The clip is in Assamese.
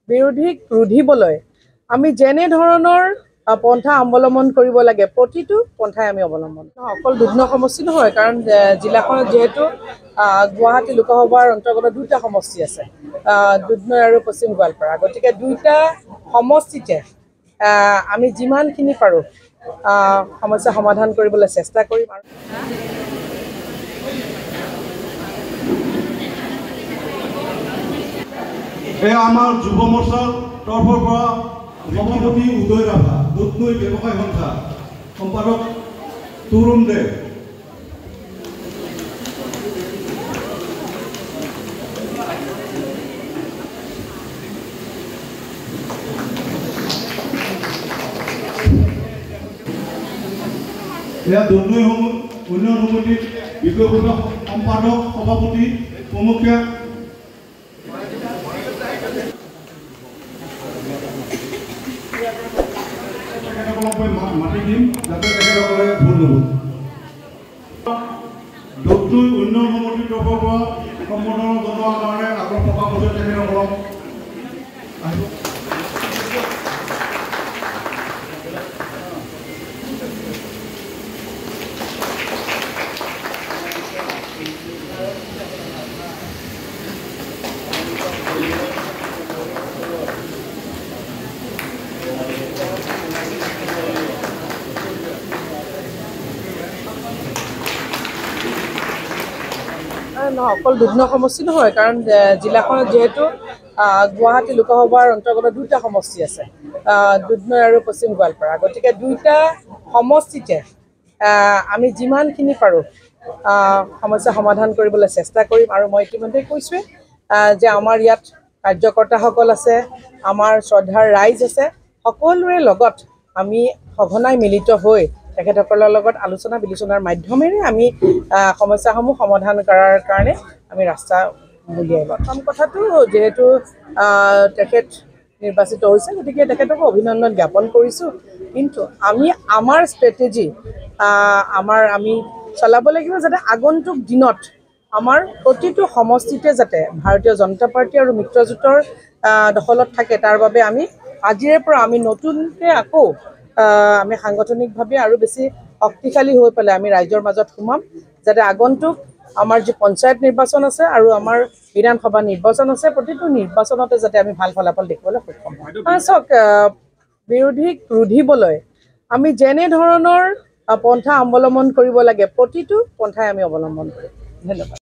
বিৰোধীক ৰুধিবলৈ আমি যেনে ধৰণৰ পন্থা অৱলম্বন কৰিব লাগে প্ৰতিটো পন্থাই আমি অৱলম্বন অকল দুধনৈ সমষ্টি নহয় কাৰণ জিলাখনত যেহেতু গুৱাহাটী লোকসভাৰ অন্তৰ্গত দুটা সমষ্টি আছে দুধনৈ আৰু পশ্চিম গোৱালপাৰা গতিকে দুইটা সমষ্টিতে আমি যিমানখিনি পাৰোঁ সমস্যা সমাধান কৰিবলৈ চেষ্টা কৰিম আৰু আমাৰ যুৱ মৰ্চাৰ তৰফৰ পৰা সভাপতি উদয় ৰাভা দুধনৈ ব্যৱসায় সন্থা সম্পাদক তৰুণ দে দুধনৈ উন্নয়ন সমিতিৰ বিষয়ববীয়া সম্পাদক সভাপতি প্ৰমুখ্যে মাতি দিম যাতে তেখেতসকলে ভুল নহ'ব দুধনৈ উন্নয়ন সমিতিৰ তৰফৰ পৰা সম্বোধন জনোৱাৰ কাৰণে আগ্ৰহ প্ৰকাশ কৰিছে তেখেতসকলক আহিব অকল দুধনৈ সমষ্টি নহয় কাৰণ জিলাখনত যেহেতু গুৱাহাটী লোকসভাৰ অন্তৰ্গত দুটা সমষ্টি আছে দুধনৈ আৰু পশ্চিম গোৱালপাৰা গতিকে দুইটা সমষ্টিতে আমি যিমানখিনি পাৰোঁ সমস্যা সমাধান কৰিবলৈ চেষ্টা কৰিম আৰু মই ইতিমধ্যে কৈছোঁৱে যে আমাৰ ইয়াত কাৰ্যকৰ্তাসকল আছে আমাৰ শ্ৰদ্ধাৰ ৰাইজ আছে সকলোৰে লগত আমি সঘনাই মিলিত হৈ তেখেতসকলৰ লগত আলোচনা বিলোচনাৰ মাধ্যমেৰে আমি সমস্যাসমূহ সমাধান কৰাৰ কাৰণে আমি ৰাস্তা উলিয়াই প্ৰথম কথাটো যেহেতু তেখেত নিৰ্বাচিত হৈছে গতিকে তেখেতক অভিনন্দন জ্ঞাপন কৰিছোঁ কিন্তু আমি আমাৰ ষ্ট্ৰেটেজি আমি চলাব লাগিব যাতে আগন্তুক দিনত আমাৰ প্ৰতিটো সমষ্টিতে যাতে ভাৰতীয় জনতা পাৰ্টি আৰু মিত্ৰজোঁটৰ দখলত থাকে তাৰ বাবে আমি আজিৰে পৰা আমি নতুনকৈ আকৌ আমি সাংগঠনিকভাৱে আৰু বেছি শক্তিশালী হৈ পেলাই আমি ৰাইজৰ মাজত সোমাম যাতে আগন্তুক আমাৰ যি পঞ্চায়ত নিৰ্বাচন আছে আৰু আমাৰ বিধানসভা নিৰ্বাচন আছে প্ৰতিটো নিৰ্বাচনতে যাতে আমি ভাল ফলাফল দেখিবলৈ সক্ষম হওঁ চাওক বিৰোধীক ৰুধিবলৈ আমি যেনে ধৰণৰ পন্থা অৱলম্বন কৰিব লাগে প্ৰতিটো পন্থাই আমি অৱলম্বন কৰিম ধন্যবাদ